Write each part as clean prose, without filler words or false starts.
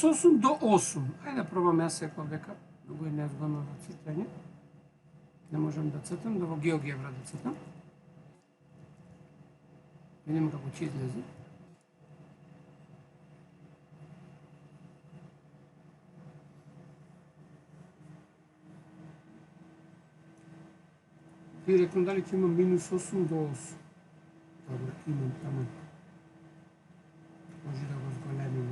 8 до 8. Ајде да пробам јас секој дека го е незгодно за цитање. Не можам да цитам, да во GeoGebra да цитам. Видим како ќе излезе. Директно дали ќе има минус 8 до 8. Добро, имам таму. Може да го зголемим.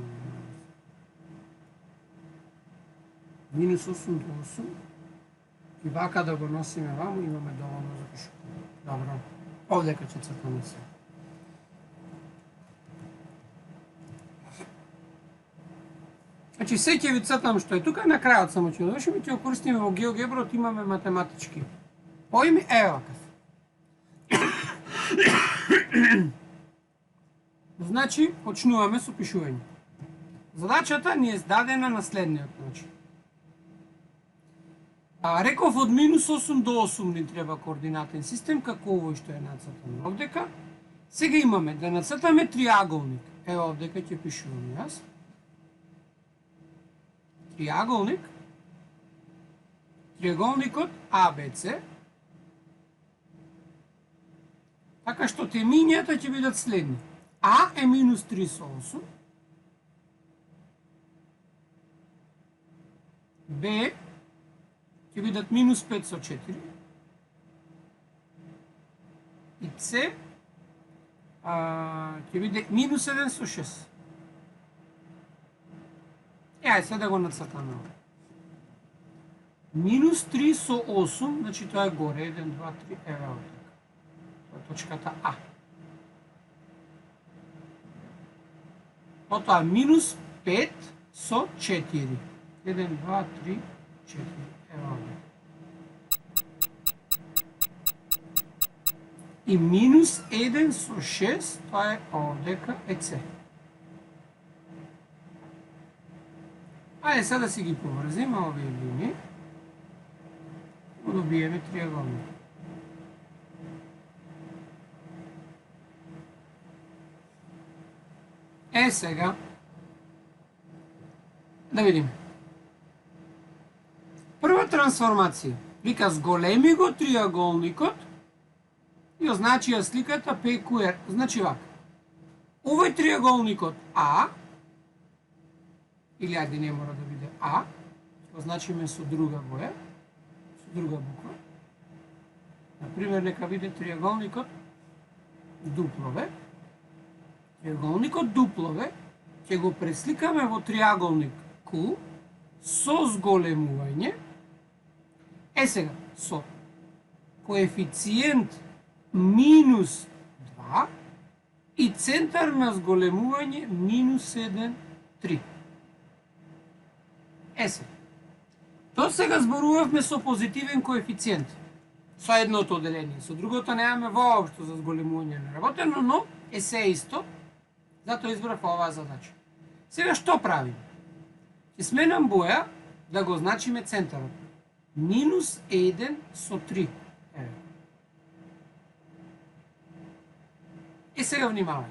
Минус 8 до 8. И вака да го носиме ваму, имаме доволно за пишување. Добро. Овдека ќе цртаме се. Значи, се ќе ви цртам што е тука, на крајот само ќе довршиме и ќе го користиме во GeoGebra, имаме математички поими, еве вака. Значи, почнуваме со пишување. Задачата ни е дадена на следниот начин. Реков од минус 8 до 8 ни треба координатен систем, како овој што е нацртан овдека. Сега имаме да нацртаме триаголник. Ево овдека ќе пишувам јас. Триаголник. Триаголникот ABC. Така што темињата ќе бидат следни. А е минус 3 со 8. Б ќе бидат минус 5 со 4. И С ќе биде минус 1 со 6. Ајде сега да го нацртаме ова. Минус 3 со 8, значи тоа е горе, 1, 2, 3, еве овдека. Тоа е точката А. Потоа минус 5 со 4. 1, 2, 3, 4. Ево овдека. И минус 1 со 6, тоа е овдека е С. Ајде сега да си ги поврзиме овие линии. Добиеме триаголник. Сега да видиме. Прва трансформација. Вика зголеми го триаголникот и означија сликата PQR. Значи вака. Овој триаголникот А, или ајде не мора да биде А, ќе означиме со друга боја, со друга буква. Например, нека биде триаголникот дуплове. Триаголникот дуплове ќе го пресликаме во триаголник Q со зголемување. Сега, со коефициент минус 2 и центар на зголемување минус 1, 3. Сега. До сега зборувавме со позитивен коефициент. Со едното оделение. Со другото немаме воопшто за зголемување наработено, но е се исто. Затоа избрав оваа задача. Сега што правим? Ќе сменам боја да го означиме центарот. Минус 1 со 3. Сега внимавај.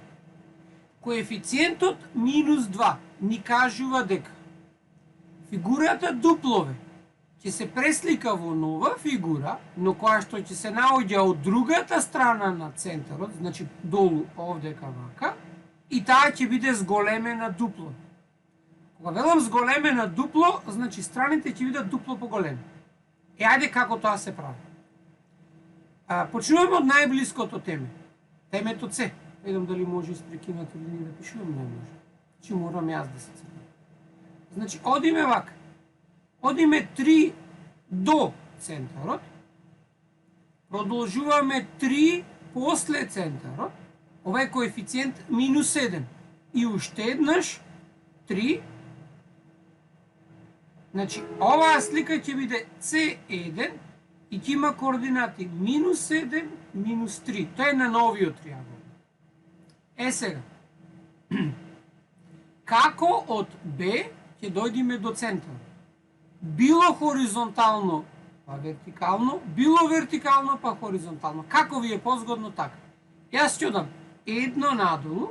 Коефициентот минус 2 ни кажува дека фигурата дуплове ќе се преслика во нова фигура, но која што ќе се наоѓа од другата страна на центарот, значи долу овдека вака, и таа ќе биде зголемена дупло. Кога велам зголемена дупло, значи страните ќе бидат дупло поголеми. Ајде како тоа се прави. Почнуваме од најблиското теме. Темето С. Видам дали може испрекинати линии да пишувам, не може. Значи морам јас да се цртам. Значи одиме вака. Одиме 3 до центарот. Продолжуваме 3 после центарот. Ова е коефициент минус 7. И уште еднаш 3. Значи, оваа слика ќе биде C1 и ќе има координати минус 7, минус 3. Тоа е на новиот триаголник. Сега. Како од B ќе дојдеме до центарот? Било хоризонтално па вертикално, било вертикално па хоризонтално. Како ви е позгодно така? Јас ќе дам 1 надолу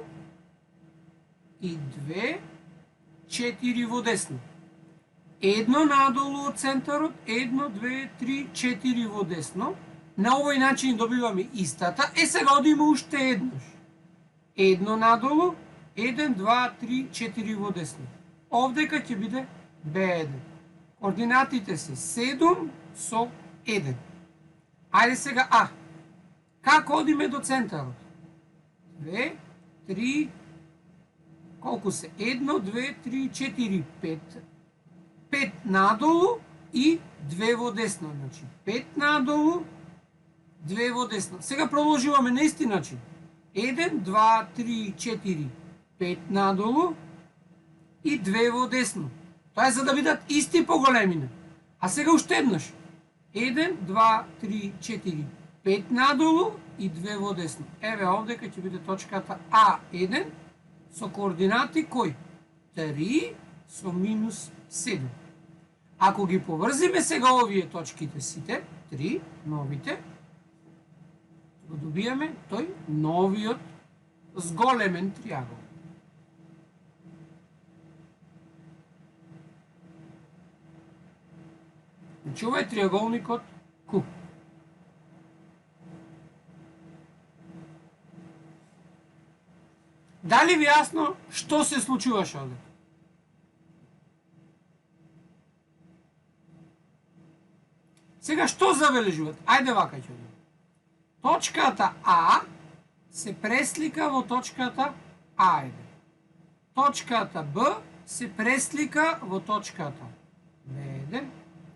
и 2, 4 во десно. Едно надолу од центарот, 1, 2, 3, 4 во десно. На овој начин добиваме истата. Сега одиме уште еднаш. Едно надолу, 1, 2, 3, 4 во десно. Овдека ќе биде B1. Координатите се 7 со 1. Ајде сега А. Како одиме до центарот? 2, 3, колку се? 1, 2, 3, 4, 5. 5 надолу и 2 во десно. Значи 5 надолу, 2 во десно. Сега продолжуваме на исти начин. 1, 2, 3, 4, 5 надолу и 2 во десно. Тоа е за да бидат исти по големина. А сега уште еднаш. 1, 2, 3, 4, 5 надолу и 2 во десно. Еве овдека ќе биде точката А1 со координати кои? 3 со минус 7. Ако ги поврзиме сега овие точките сите, 3 новите, го добиаме тој новиот зголемен триагол. Значи ова е триаголникот Q. Дали ви јасно што се случуваше овде? Сега што забележуват? Ајде вака ќе одиме. Точката А се преслика во точката А1. Точката Б се преслика во точката Б1.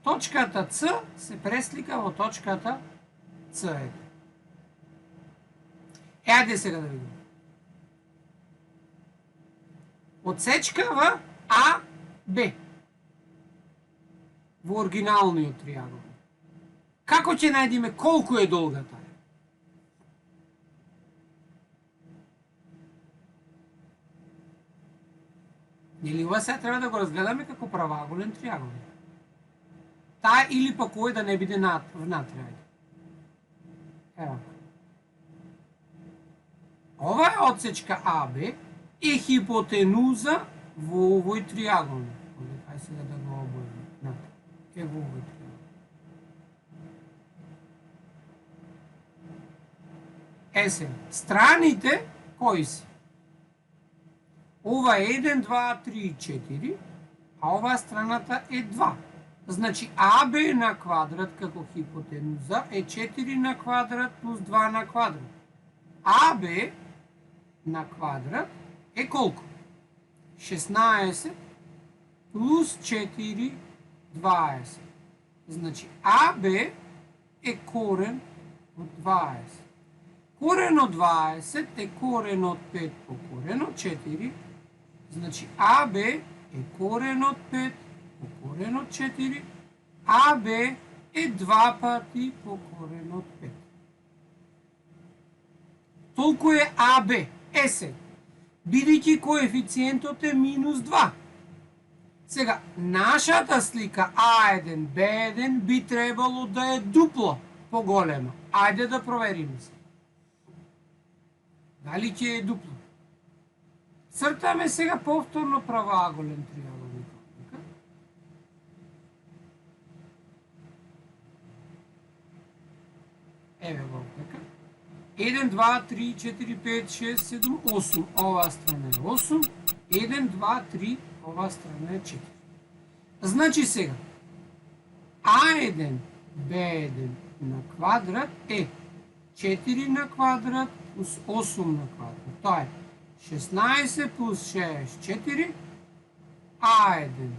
Точката С се преслика во точката С1. Ајде сега да видиме. Отсечкава АБ во оригиналниот триагол. Како ќе најдеме колку е долга таа? Нели ова сега треба да го разгледаме како правоаголен триагол? Таа или пак овој да не биде внатре. Ево. Ова е отсечка АБ е хипотенуза во овој триагол. Ајде сега да го обојаме. Е во овој триагол. Е се, страните кои се? Ова е 1, 2, 3, 4, а оваа страната е 2. Значи АБ на квадрат како хипотенуза е 4 на квадрат плюс 2 на квадрат. АБ на квадрат е колку? 16 плюс 4, 20. Значи АБ е корен од 20. Корен од 20 е корен од 5 по корен од 4. Значи АБ е корен од 5 по корен од 4. АБ е 2 пати по корен од 5. Толку е АБ. Е се, бидејќи коефициентот е минус 2. Сега, нашата слика А1, Б1 би требало да е дупло поголема. Ајде да провериме се. Дали ќе е дупло? Цртаме сега повторно правоаголен триаголник. Еве го овдека. 1, 2, 3, 4, 5, 6, 7, 8. Оваа страна е 8. 1, 2, 3. Оваа страна е 4. Значи сега, А1, Б1 на квадрат е 4 на квадрат плюс 8 на квадрат. Тоа е 16 плюс 6, 4. А1,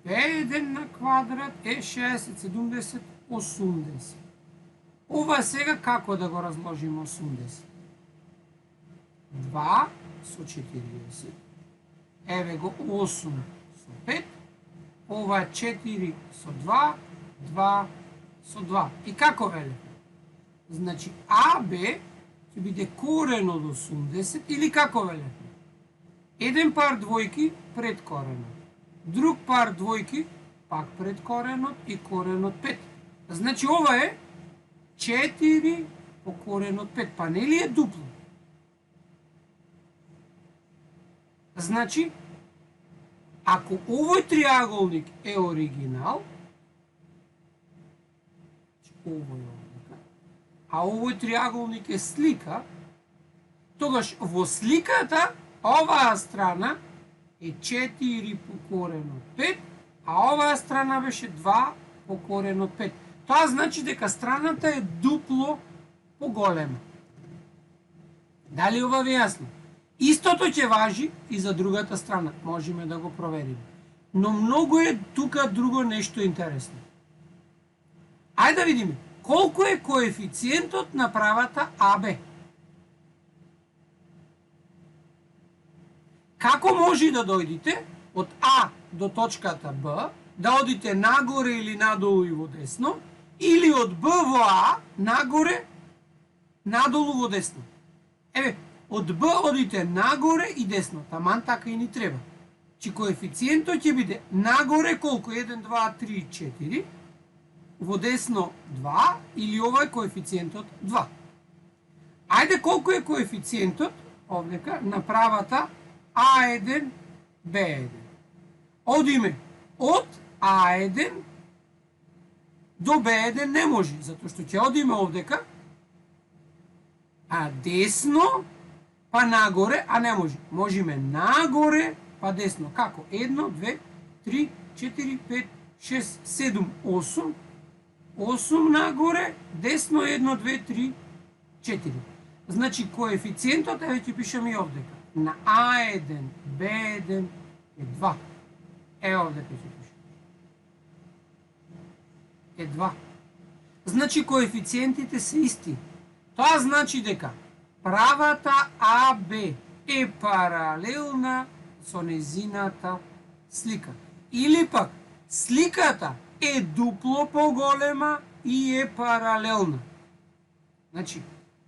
Б1 на квадрат е 60, 70, 80. Ова сега како да го разложиме 80? 2 со 40. Еве го 8 со 5. Ова 4 со 2. 2 со 2. И како веле? Значи АБ ќе биде корен од 80 или како веле? Еден пар двојки пред коренот. Друг пар двојки пак пред коренот и корен од 5. Значи ова е 4 по корен од 5. Па нели е дупло? Значи Ако овој триаголник е оригинал, а овој триаголник е слика, тогаш во сликата оваа страна е 4 по корен од 5, а оваа страна беше 2 по корен од 5. Тоа значи дека страната е дупло поголема. Дали ова ви јасно? Истото ќе важи и за другата страна. Можеме да го провериме. Но многу е тука друго нешто интересно. Ајде да видиме. Колку е коефициентот на правата АБ? Како може да дојдете од А до точката Б, да одите нагоре или надолу и во десно, или од Б во А, нагоре, надолу во десно? Еве, од Б одите нагоре и десно, таман така и ни треба. Чи коефициентот ќе биде нагоре колку? 1, 2, 3, 4, во десно 2, или ова е коефициентот 2. Ајде колку е коефициентот овдека на правата А1, Б1. Одиме од А1 до Б1 не може, затоа што ќе одиме овдека, а десно па нагоре, а не може. Можеме нагоре па десно. Како? 1, 2, 3, 4, 5, 6, 7, 8. 8 нагоре, десно 1, 2, 3, 4. Значи коефициентот, еве ќе пишам и овдека, на А1, Б1 е 2. Е овдека ќе пишам. Е 2. Значи коефициентите се исти. Тоа значи дека правата АБ е паралелна со незината слика. Или пак сликата е дупло поголема и е паралелна. Значи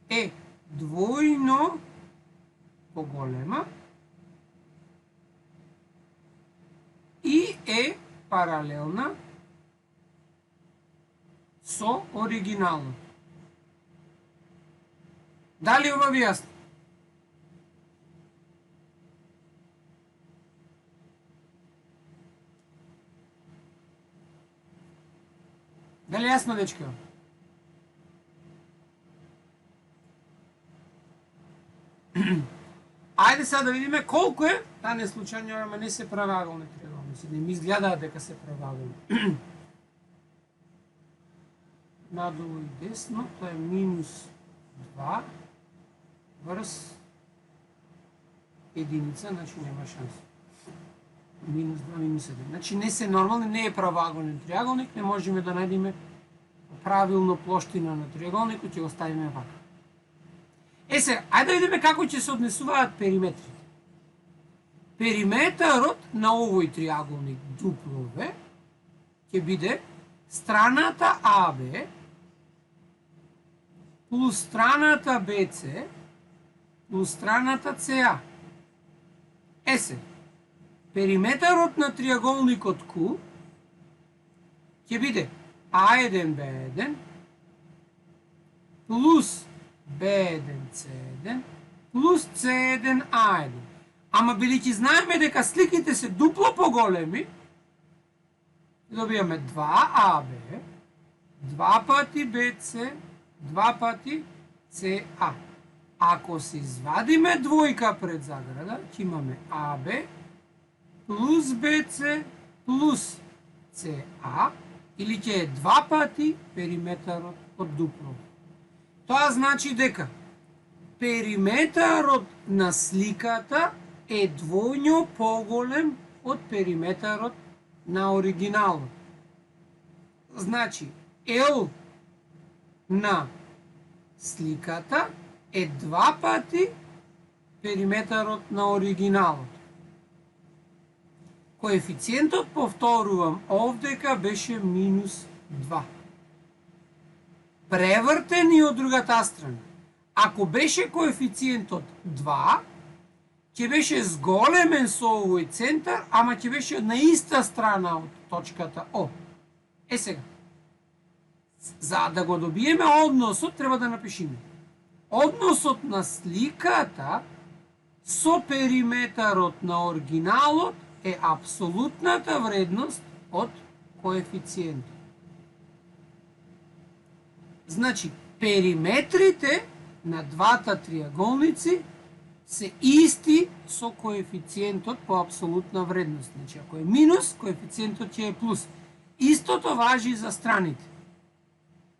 е двојно поголема и е паралелна со оригиналното. Дали ова ви јасно? Дали јасно, дечки? Ајде сега да видиме колку е, не случајно, ама не се правоаголни триаголници, не ми изгледаат дека се правоаголни. Надолу и десно, тоа е минус 2 врз единица, значи нема шанса. Минус 2, минус 1. Значи не се нормални, не е правоаголен триаголник, не можеме да најдеме правилно плоштина на триаголникот, ќе го ставиме вака. Е сега, ајде да видиме како ќе се однесуваат периметрите. Периметарот на овој триаголник дуплове ќе биде страната АБ плюс страната БЦ плюс страната СА. Е сега, периметарот на триаголникот Q ќе биде А1, Б1 плюс Б1, С1 плюс С1, А1. Ама бидејќи знаеме дека сликите се дупло поголеми, добиваме 2АБ, 2 пати БЦ, 2 пати СА. Ако се извадиме двојка пред заграда, ќе имаме АБ плюс БЦ плюс СА, или ќе е 2 пати периметарот од дупло. Тоа значи дека периметарот на сликата е двојно поголем од периметарот на оригиналот. Значи, L на сликата е 2 пати периметарот на оригиналот. Коефициентот, повторувам, овдека беше минус 2. Превртен и од другата страна. Ако беше коефициентот 2, ќе беше зголемен со овој центар, ама ќе беше на иста страна од точката О. Е сега, за да го добиеме односот, треба да напишиме. Односот на сликата со периметарот на оригиналот е апсолутната вредност од коефициентот. Значи, периметрите на двата триаголници се исти со коефициентот по апсолутна вредност. Значи, ако е минус, коефициентот ќе е плюс. Истото важи за страните.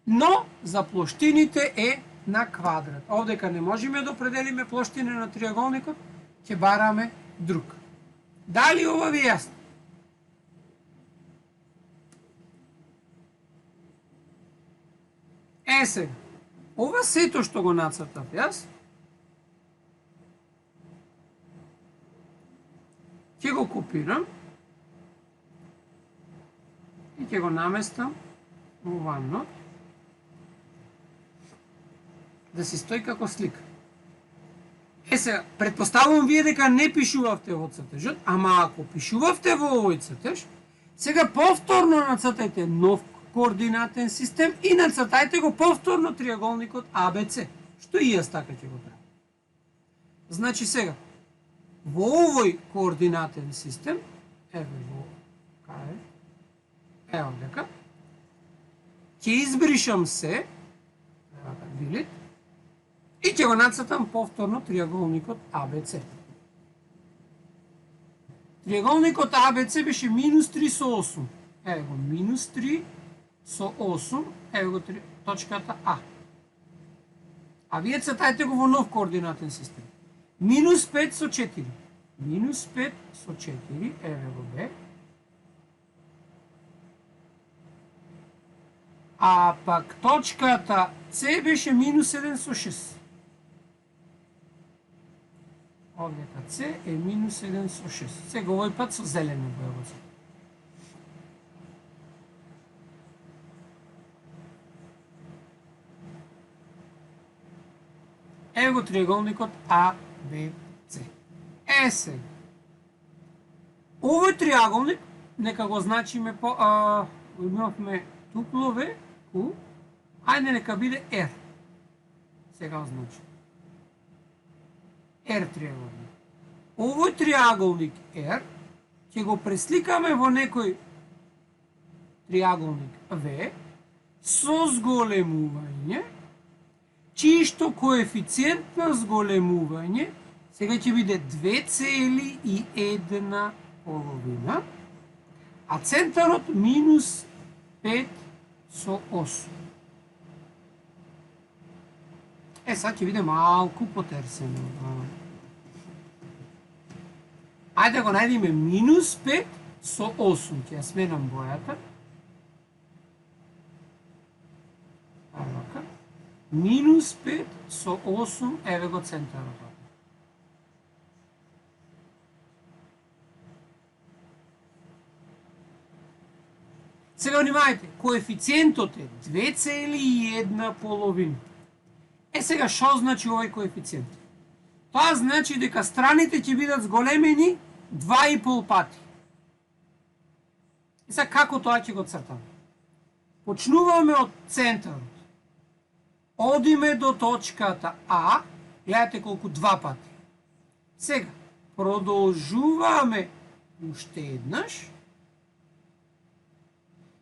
Но за плоштините е на квадрат. Овдека не можеме да определиме плоштина на триаголникот, ќе бараме друг. Дали ова ви е јасно? Сега, ова сето што го нацртав јас, ќе го копирам и ќе го наместам овамно, да си стои како слика. Сега, предпоставувам вие дека не пишувавте во цртежот, ама ако пишувавте во овој цртеж, сега повторно нацртајте нов координатен систем и нацртајте го повторно триаголникот ABC, што и јас така ќе го правам. Значи сега, во овој координатен систем, ево дека, ќе избришам се, делит, и ќе го нацртам повторно триаголникот ABC. Триаголникот ABC беше минус 3 со 8. Ево го, минус 3 со 8, ево го точката А. А вие цртајте го во нов координатен систем. Минус 5 со 4. Минус 5 со 4, ево го Б. А пак точката С беше минус 7 со 6. Овдека С е минус 7 со 6. Сега овој пат со зелена боја. Ево го триаголникот ABC. Сега. Овој триаголник, нека го значиме по... имавме туплове Q, ајде нека биде R. Сега означи. R триаголник. Овој триаголник R ќе го пресликаме во некој триаголник V со зголемување, чијшто коефициент на зголемување сега ќе биде 2,1, а центарот минус 5 со 8. Сега ќе биде малку потерсено. Ајде го најдеме минус 5 со 8. Ќе ја сменам бојата. Минус 5 со 8, еве го центарот. Сега внимајте, коефициентот е 2,1. Сега што значи овој коефициент? Тоа значи дека страните ќе бидат зголемени 2,5 пати. Сега како тоа ќе го цртаме? Почнуваме од центарот. Одиме до точката А, гледате колку 2 пати. Сега, продолжуваме уште еднаш.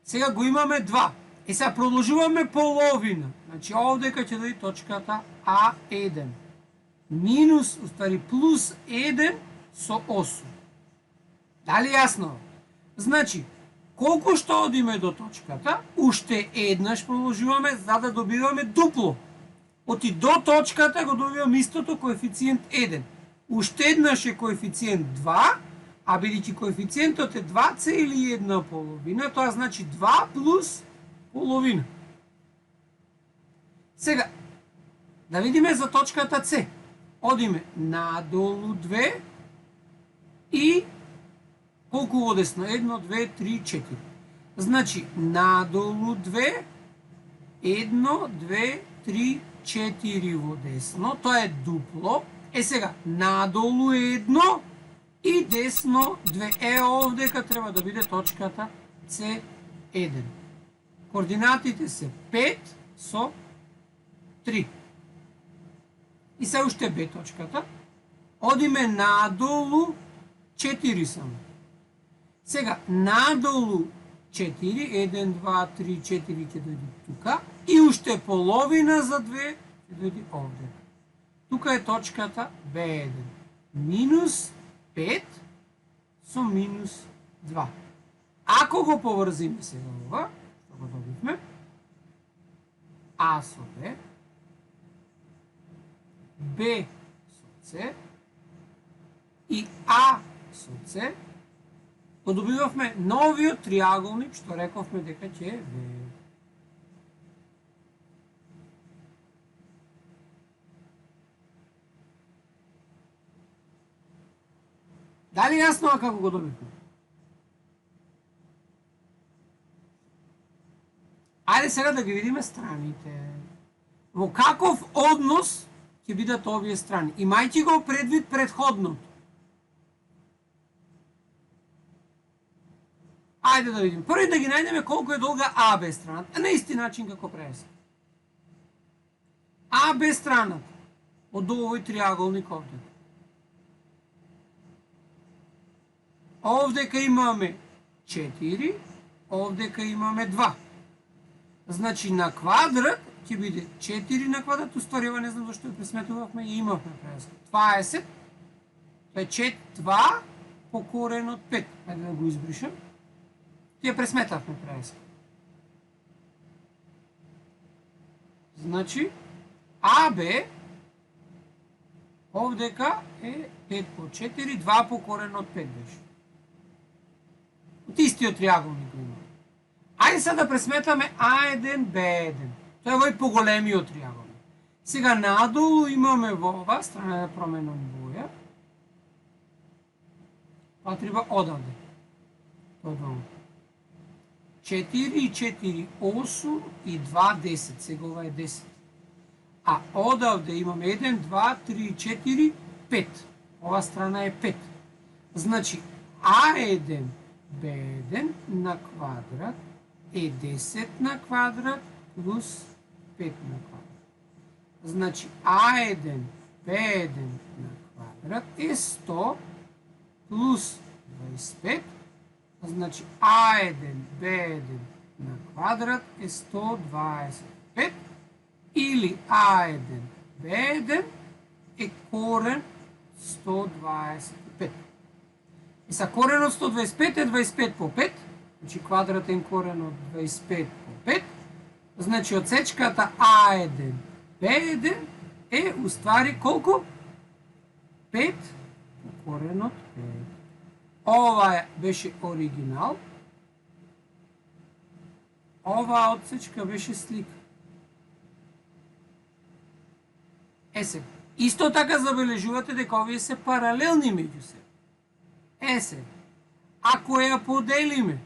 Сега го имаме 2. Сега продолжуваме половина. Значи овдека ќе дојде точката А1. Минус, уствари плюс 1 со 8. Дали јасно? Значи, колку што одиме до точката, уште еднаш продолжуваме за да добиваме дупло. Оти до точката го добиваме истото коефициент 1. Уште еднаш е коефициент 2, а бидејќи коефициентот е 2,1, тоа значи 2 плюс половина. Сега, да видиме за точката С. Одиме надолу 2 и колку во десно? 1, 2, 3, 4. Значи, надолу 2, 1, 2, 3, 4 во десно. Тоа е дупло. Сега, надолу 1 и десно 2. Овдека треба да биде точката C1. Координатите се 5 со 3. И се уште Б точката. Одиме надолу 4 само. Сега, надолу 4, 1, 2, 3, 4 ќе дојде тука и уште половина за 2 ќе дојде овде. Тука е точката B1. Минус 5 со минус 2. Ако го поврзиме сега ова, што го добивме, А со Б, Б со С и А со С, го добивавме новиот триаголник што рековме дека ќе е В. Дали јасно како го добивме? Ајде сега да ги видиме страните. Во каков однос ќе бидат овие страни? Имајќи го предвид предходното. Ајде да видиме. Први да ги најдеме колку е долга АБ страната, на исти начин како преса. АБ страната од овој триаголник овде. Овдека имаме 4, овдека имаме 2. Значи на квадрат ќе биде 4 на квадрат, уствари ова не знам зашто ја пресметувавме и имавме преска. 20, тоа е 2 по корен од 5. Ајде да го избришем. Ја пресметавме преска. Значи, АБ овдека е 5 по 4, 2 по корен од 5 беше. Од истиот триаголник го имаме. Ајде сега да пресметаме А1, Б1. Тоа е овој поголемиот триаголник. Сега надолу имаме во ова страна да променам боја. Па треба одавде. Тоа 4 и 4, 8 и 2, 10. Сега ова е 10. А одавде имаме 1, 2, 3, 4, 5. Ова страна е 5. Значи А1, Б1 на квадрат е 10 на квадрат плюс 5 на квадрат. Значи А1, Б1 на квадрат е 100 плюс 25. Значи А1, Б1 на квадрат е 125. Или А1, Б1 е корен 125. И са корен од 125 е 25 по 5. Значи квадратен корен од 25 по 5. Значи отсечката А1, Б1 е уствари колку? 5 по корен од 5. Ова беше оригинал. Ова отсечка беше слика. Сега, исто така забележувате дека овие се паралелни меѓу себе. Сега, ако ја поделиме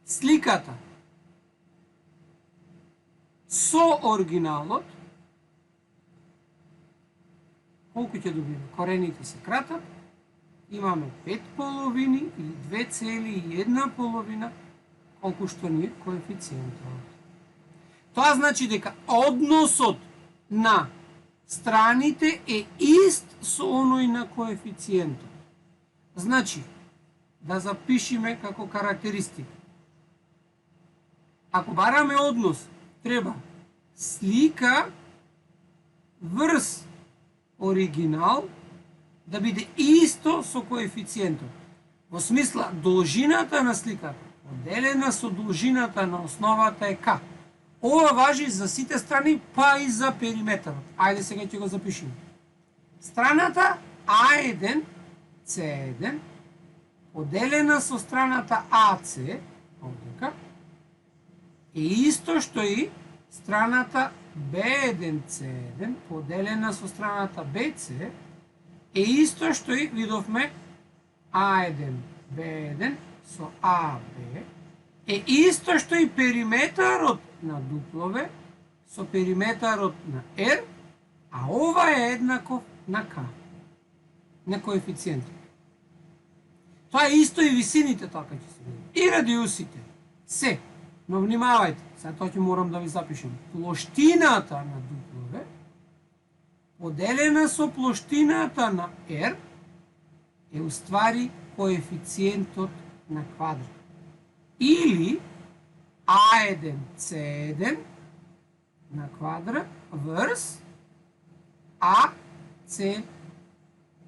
сликата со оригиналот, колку ќе добиме? Корените се кратат, имаме 5 половини или 2 цели и 1 половина, колку што ни е коефициентот. Тоа значи дека односот на страните е ист со оној на коефициентот. Значи, да запишиме како карактеристика. Ако бараме однос, треба слика врз оригинал да биде исто со коефициентот. Во смисла, должината на сликата поделена со должината на основата е К. Ова важи за сите страни, па и за периметарот. Ајде сега ќе го запишеме. Страната А1, С1, поделена со страната АС, овдека, е исто што и страната Б1, С1, поделена со страната БС, е исто што и видовме А1, Б1 со АБ, е исто што и периметарот на дуплове со периметарот на R, а ова е еднаков на К, на коефициентот. Тоа е исто и висините така ќе се види. И радиусите. Се. Но внимавајте, сега тоа ќе морам да ви запишем. Плоштината на дуплове поделена со плоштината на R е уствари коефициентот на квадрат. Или А1, С1 на квадрат врз АС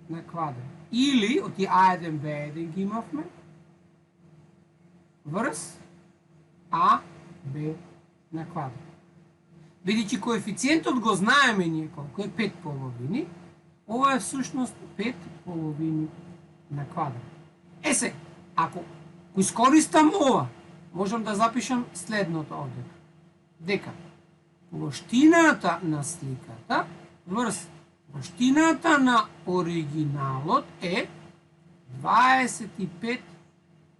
на квадрат. Или од А1, Б1 ги имавме врз АБ на квадрат. Бидејќи коефициентот го знаеме ние колку е 5 половини, ова е всушност 5 половини на квадрат. Се, ако го искористам ова, можам да запишам следното овде. Дека плоштината на сликата врз плоштината на оригиналот е 25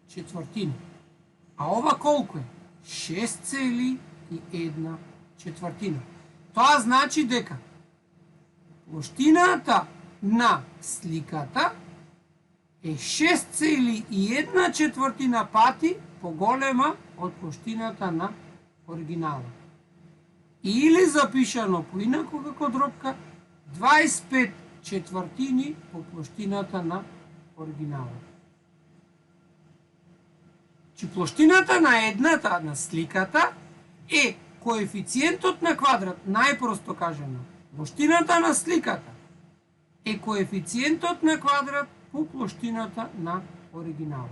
четвртини. А ова колку е? 6,1 четвртина. Тоа значи дека плоштината на сликата е 6,1 четвртина пати поголема од плоштината на оригиналот. Или запишано поинаку како дробка, 25 четвртини по плоштината на оригиналот. Че плоштината на едната на сликата е коефициентот на квадрат, најпросто кажано. Плоштината на сликата е коефициентот на квадрат по плоштината на оригиналот.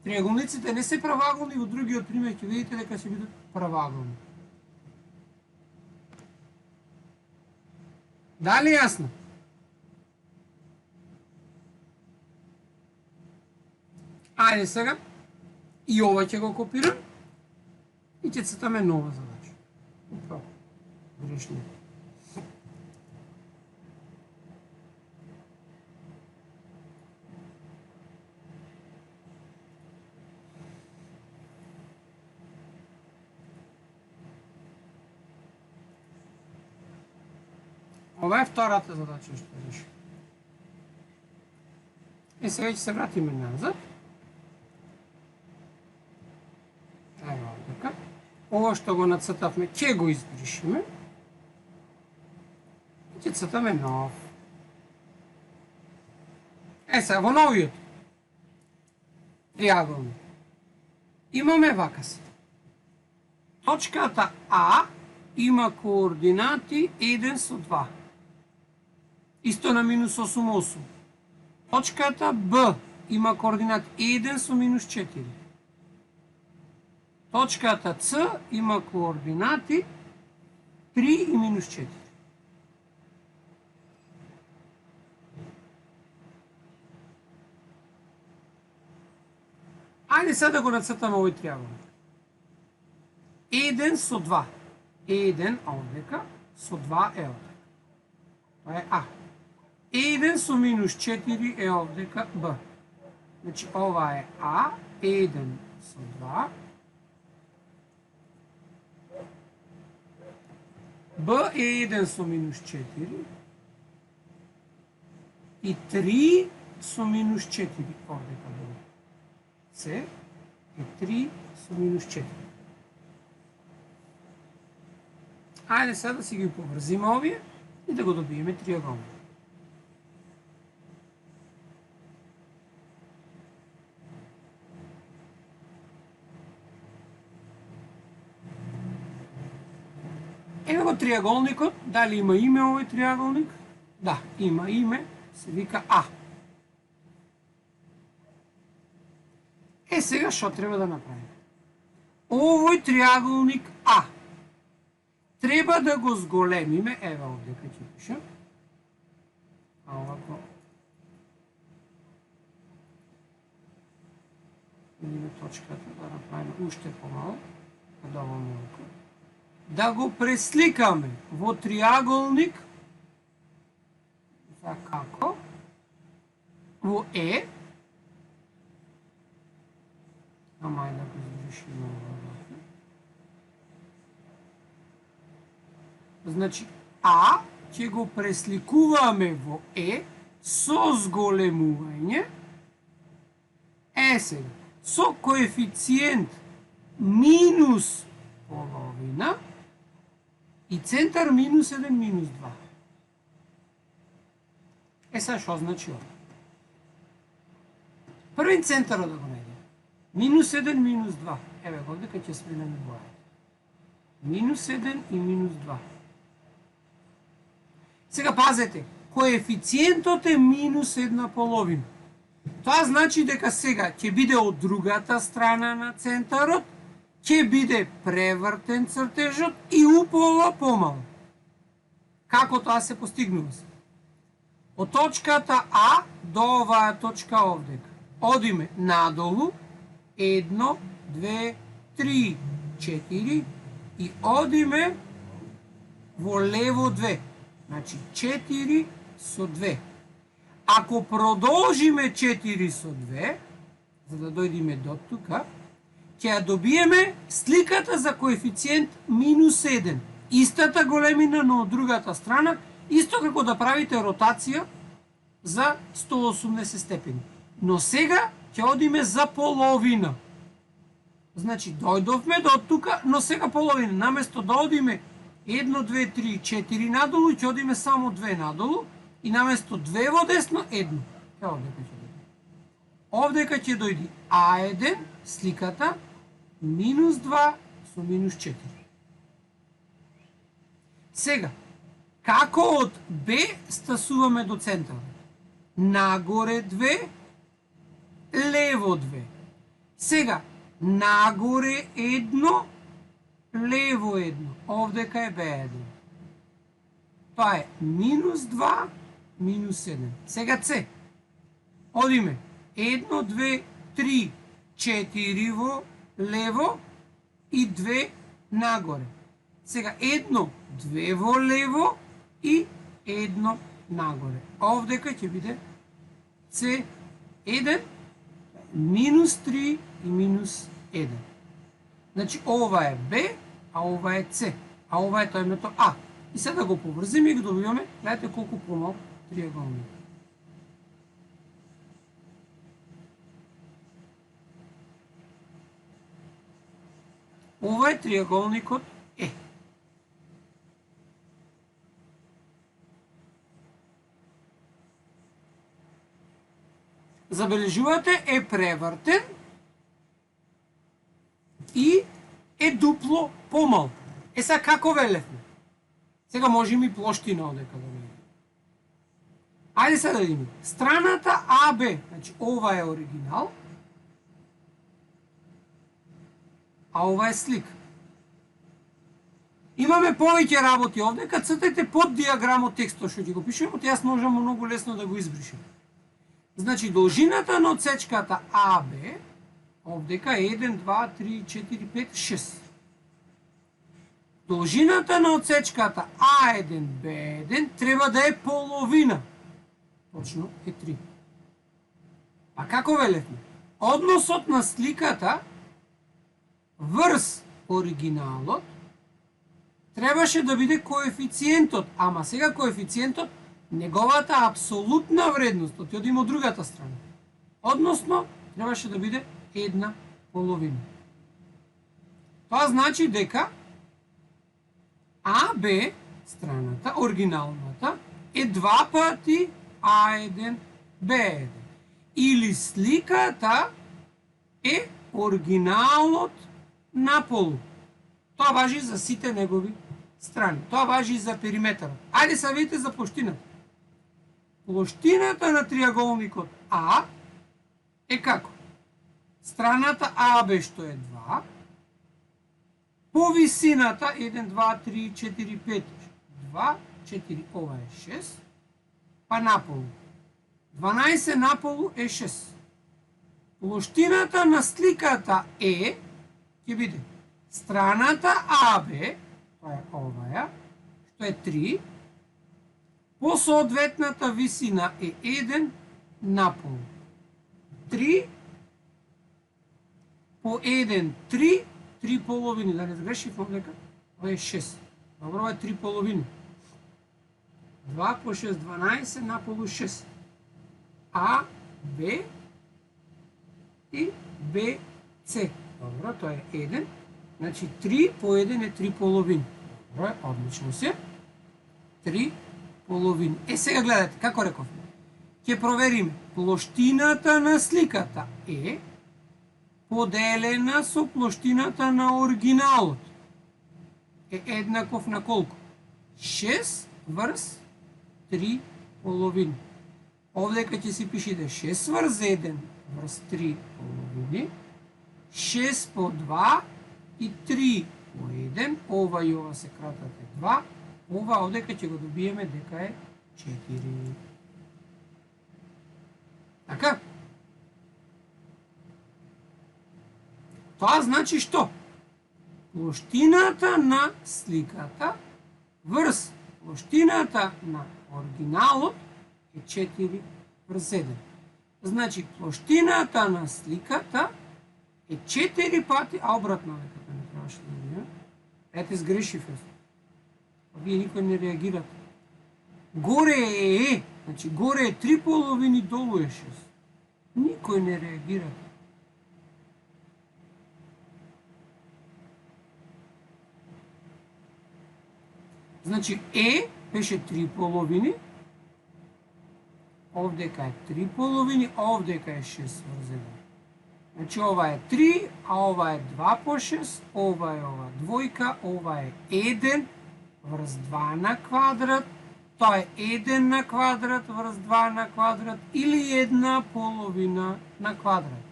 Триаголниците не се правоаголни, во другиот пример ќе видите дека се бидат правоаголни. Дали јасно? Ајде сега, и ова ќе го копирам и ќе цртаме нова задача. Управо, грешно. Ова е втората задача што реши. Сега ќе се вратиме назад. Ево така. Ова што го нацртавме, ќе го избришиме. И ќе цртаме нов. Сега во новиот триаголник имаме вака се. Точката А има координати 1 со 2. Исто на минус 8,8. Точката Б има координат 1 со минус 4. Точката С има координати 3 и минус 4. Ајде сега да го нацртаме овој триаголник. 1 со 2. 1 овдека со 2 е овдека. Тоа е А. 1 со минус 4 е овдека Б. Значи ова е А, 1 со 2. Б е 1 со минус 4. И 3 со минус 4 овдека Б. С е 3 со минус 4. Ајде сега да си ги поврзиме овие и да го добиеме триаголник. Ево го триаголникот, дали има име овој триаголник? Да, има име, се вика А. Сега што треба да направиме? Овој триаголник А треба да го зголемиме, ева овдека ќе пишам. А овако видиме точката, да направиме уште помало, да ова малку. Да го пресликаме во триаголник, за како, во Е, ама да го избришиме ова. Значи, А ќе го пресликуваме во Е со зголемување. Сега, со коефициент минус половина и центар минус 1, минус 2. Сега што значи ова? Првен центарот да го најдеме. Минус 1, минус 2. Еве го овде ќе сменеме боја. Минус 1 и минус 2. Сега пазете, коефициентот е минус 1/2. Тоа значи дека сега ќе биде од другата страна на центарот, ќе биде превртен цртежот и упола помал. Како тоа се постигнува? Од точката А до оваа точка овдека. Одиме надолу, 1, 2, 3, 4 и одиме во лево 2. Значи 4 со 2. Ако продолжиме 4 со 2, за да дојдеме до тука, ќе ја добиеме сликата за коефициент минус 1. Истата големина, но од другата страна, исто како да правите ротација за 180 степени. Но сега ќе одиме за половина. Значи, дојдовме до тука, но сега половина. Наместо да одиме 1, 2, 3, 4 надолу, ќе одиме само 2 надолу и наместо 2 во десно, 1. Овдека ќе дојде. Овдека ќе дојде А1, сликата, минус 2 со минус 4. Сега, како од Б стасуваме до центарот? Нагоре 2, лево 2. Сега, нагоре 1, лево 1. Овдека е Б1. Тоа е минус 2, минус 7. Сега С. Одиме 1, 2, 3, 4 во лево и 2 нагоре. Сега 1, 2 во лево и 1 нагоре. Овдека ќе биде С1, минус 3 и минус 1. Значи ова е Б, а ова е С, а ова е тојмето А. И сега да го поврзиме и го добиваме, гледате колку помал триаголник. Ова е триаголникот Е. Забележувате, е превртен и е дупло помал. Е сега како велевме? Сега можеме и плоштина одека да видиме. Ајде сега да видиме. Страната АБ, значи ова е оригинал, а ова е слика. Имаме повеќе работи овдека, цртајте под диаграмот текстот што ќе го пишеме, јас можам многу лесно да го избришем. Значи, должината на отсечката АБ, овдека е 1, 2, 3, 4, 5, 6. Должината на отсечката А1, Б1 треба да е половина. Точно е 3. А како велевме? Односот на сликата врз оригиналот требаше да биде коефициентот, ама сега коефициентот неговата апсолутна вредност, ќе одиме од другата страна. Односно, требаше да биде 1 половина. Тоа значи дека АБ, страната, оригиналната, е 2 пати А1, Б1. Или сликата е оригиналот наполу. Тоа важи за сите негови страни. Тоа важи и за периметарот. Ајде са видите за плоштината. Плоштината на триаголникот А е како? Страната АБ што е 2, по висината 1, 2, 3, 4, 5, 2, 4, ова е 6, па наполу. 12 наполу е 6. Плоштината на сликата Е ќе биде страната АБ, тоа е оваја, што е 3, по соодветната висина е 1 наполу. 3 по 1, 3, 3 половини, да не сгрешив овдека, ова е 6. Добро, ова е 3 половини. 2 по 6, 12, наполу 6. А, Б и Б, С. Добро, тоа е 1. Значи 3 по 1 е 3 половини. Добро, одлично се. 3 половини. Е, сега гледате, како рековме. Ќе провериме. плоштината на сликата е поделена со плоштината на оригиналот е еднаков на колку? 6 врз 3 половини. Овдека ќе си пише да 6 врз 1 врз 3 половини, 6 по 2 и 3 по 1, ова и ова се кратат е 2, ова овдека ќе го добиеме дека е 4. Така? Тоа значи што? Плоштината на сликата врз плоштината на оригиналот е 4 врз 1. Значи плоштината на сликата е 4 пати, а обратно дека не требаше да видиме. Ете сгрешив јас. Вие никој не реагирате. Горе е, значи горе е 3 половини, долу е 6. Никој не реагира. Значи е беше 3 половини, овдека е 3 половини, овдека е 6 врз 1. Значи ова е 3, а ова е 2 по 6, ова е ова двојка, ова е 1 врз 2 на квадрат, тоа е 1 на квадрат врз 2 на квадрат или 1 половина на квадрат.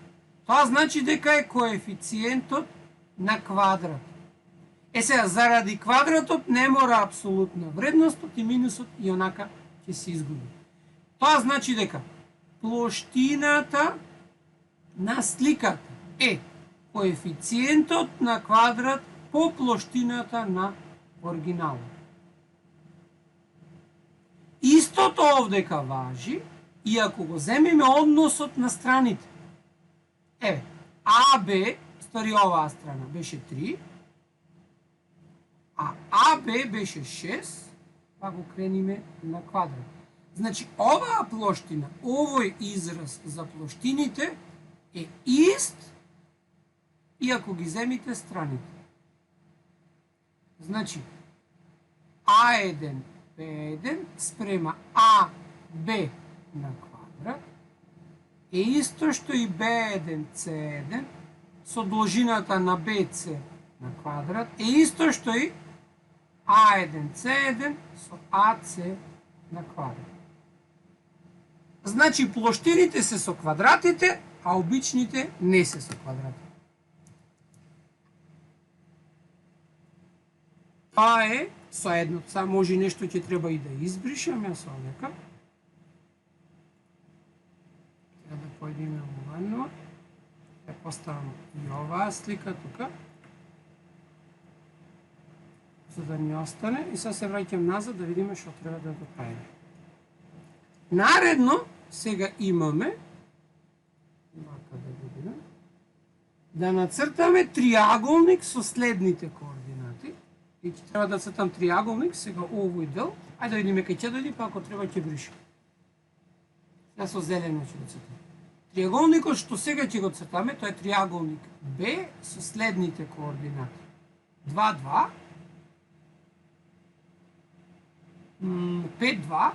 Тоа значи дека е коефициентот на квадрат. Е сега, заради квадратот не мора апсолутна вредностот и минусот и онака ќе се изгуби. Тоа значи дека плоштината на сликата е коефициентот на квадрат по плоштината на оригиналот. Истото овдека важи и ако го земиме односот на страните. Еве, АБ, стори оваа страна, беше 3, а АБ беше 6, па го крениме на квадрат. Значи, оваа плоштина, овој израз за плоштините е ист и ако ги земите страните. Значи, А1, Б1 спрема АБ на квадрат е исто што и Б1, С1 со должината на БЦ на квадрат е исто што и А1, С1 со АЦ на квадрат. Значи плоштините се со квадратите, а обичните не се со квадратите. Тоа е соедно. Са може нешто ќе треба и да избришам јас овдека. Сега да појдеме овано. Ја поставам и оваа слика тука. За да ни остане. И сега се враќам назад да видиме што треба да го правиме. Наредно, сега имаме да нацртаме триаголник со следните координати. И ќе треба да цртам триаголник, сега овој дел. Ајде да видиме кај ќе дојде, па ако треба ќе бришам. Сега со зелено ќе го цртам. Триаголникот што сега ќе го цртаме, тоа е триаголник Б со следните координати. 2, 2, 5, 2,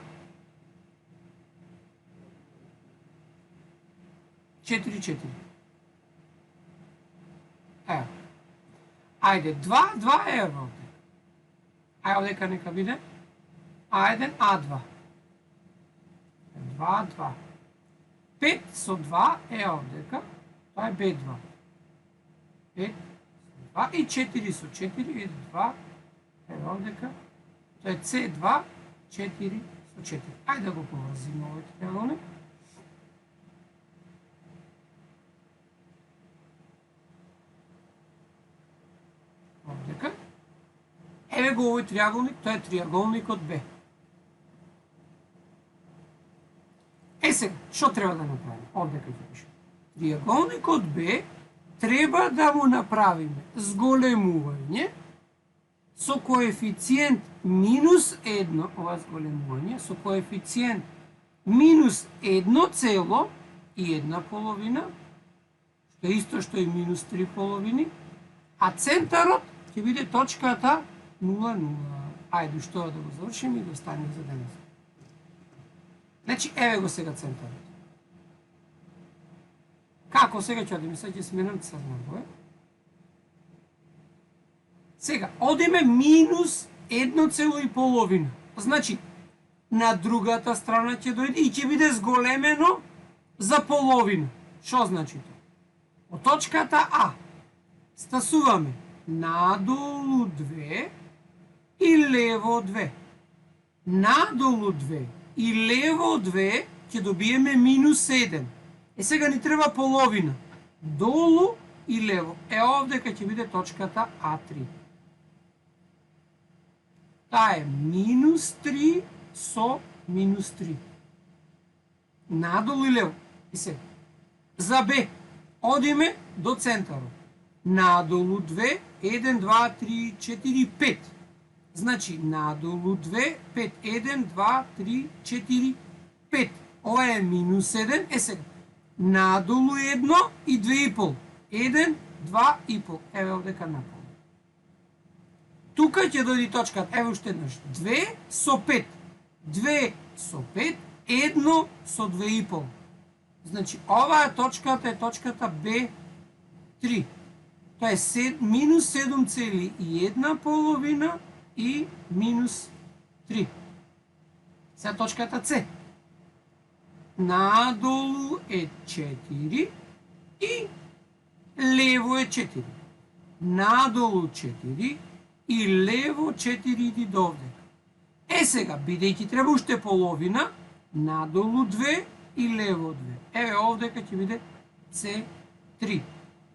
4, 4. Ево. Ајде, 2, 2 е овде. Ајде овдека нека биде А1, А2. 2, 2. 5 со 2 е овдека, тоа е Б2. 5 со 2 и 4 со 4 е 2 е овдека, тоа е С2, 4 со 4. Ајде да го поврзиме овој триаголник. Овдека. Еве го овој триаголник, тоа е триаголникот Б. Е сега, што треба да направиме? Овдека ќе пише. Триаголникот Б треба да му направиме зголемување со коефициент минус 1, ова зголемување, со коефициент минус 1,1 половина, што е исто што и минус 3 половини, а центарот ќе биде точката 0, 0. Ајде, што да го завршиме и да остане за денес. Значи, еве го сега центарот. Како сега ќе одиме? Сега ќе сменам црна боја. Сега, одиме минус 1,5. Значи, на другата страна ќе дојде и ќе биде зголемено за половина. Што значи тоа? Од точката А стасуваме надолу 2 и лево 2. Надолу 2 и лево 2 ќе добиеме минус 1. Сега ни треба половина. Долу и лево. Овдека ќе биде точката А3. Таа е минус 3 со минус 3. Надолу и лево. И сега. За Б одиме до центарот. Надолу 2, 1, 2, 3, 4, 5. Значи, надолу 2, 5, 1, 2, 3, 4, 5. Ова е минус 7. Сега. Надолу 1 и 2,5. 1, 2,5. Еве овдека напол. Тука ќе дојде точката, еве уште еднаш. 2 со 5. 2 со 5, 1 со 2,5. Значи, оваа точката е точката B3. Тоа е минус 7,1 половина и минус 3. Сега точката С. Надолу е 4 и лево е 4. Надолу 4 и лево 4 иди до овде. Сега, бидејќи треба уште половина, надолу 2 и лево 2. Еве овдека ќе биде C3.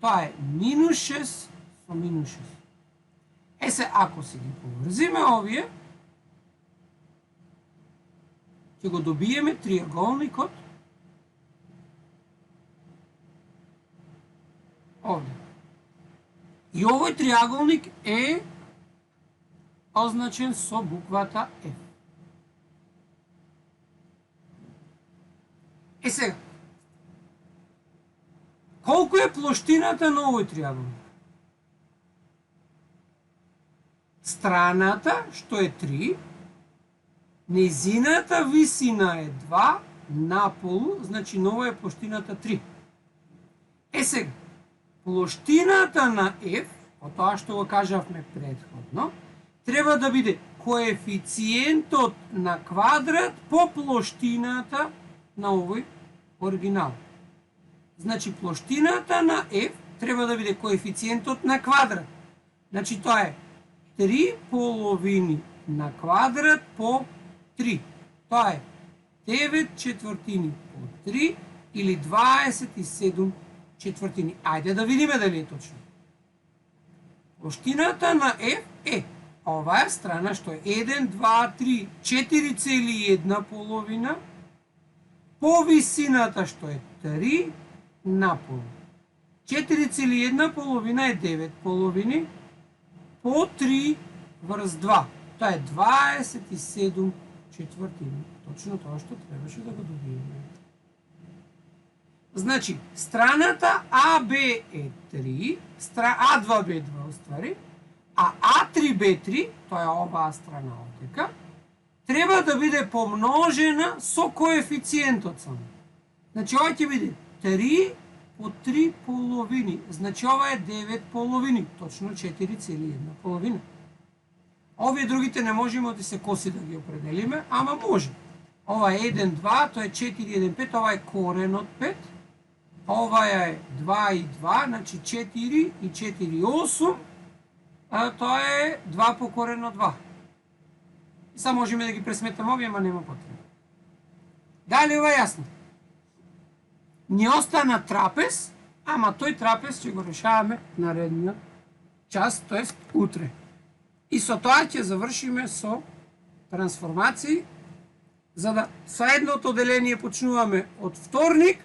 Тоа е минус 6 со минус 6. Се, ако се ги поврзиме овие, ќе го добиеме триаголникот овде. И овој триаголник е означен со буквата F. Сега, колку е плоштината на овој триаголник? Страната, што е 3, незината висина е 2, наполу, значи нова е плоштината 3. Сега, плоштината на F, од тоа што го кажавме претходно, треба да биде коефициентот на квадрат по плоштината на овој оригинал. Значи, плоштината на F треба да биде коефициентот на квадрат. Значи, тоа е 3 половини на квадрат по 3. Тоа е 9 четвртини по 3 или 27 четвртини. Ајде да видиме дали е точно. Плоштината на F е оваа страна што е 1, 2, 3, 4,1 половина по висината што е 3 наполу. 4,1 половина е 9 половини по 3 врз 2. Тоа е 27 четвртини. Точно тоа што требаше да го добиеме. Значи, страната АБ е 3, А2Б2 оствари, а А3Б3, тоа е оваа страна овдека, треба да биде помножена со коефициентот само. Значи, ова ќе биде 3 по 3 половини. Значи, ова е 9 половини. Точно 4,1 половина. Овие другите не можеме да се коси да ги определиме, ама може. Ова е 1, 2, тоа е 4, 1, 5, ова е корен од 5. Ова е 2 и 2, значи 4 и 4, 8. Тоа е 2 по корен од 2. И сега можеме да ги пресметаме овие, ама нема потреба. Дали ова е јасно? Ни остана трапез, ама тој трапез ќе го решаваме наредниот час, тоест утре. И со тоа ќе завршиме со трансформации, за да со едното деление почнуваме од вторник,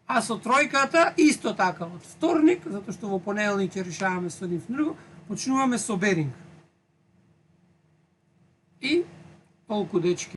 а со тројката исто така од вторник, затоа што во понеделник ќе решаваме со нив друго, почнуваме со беринг. И толку, дечки.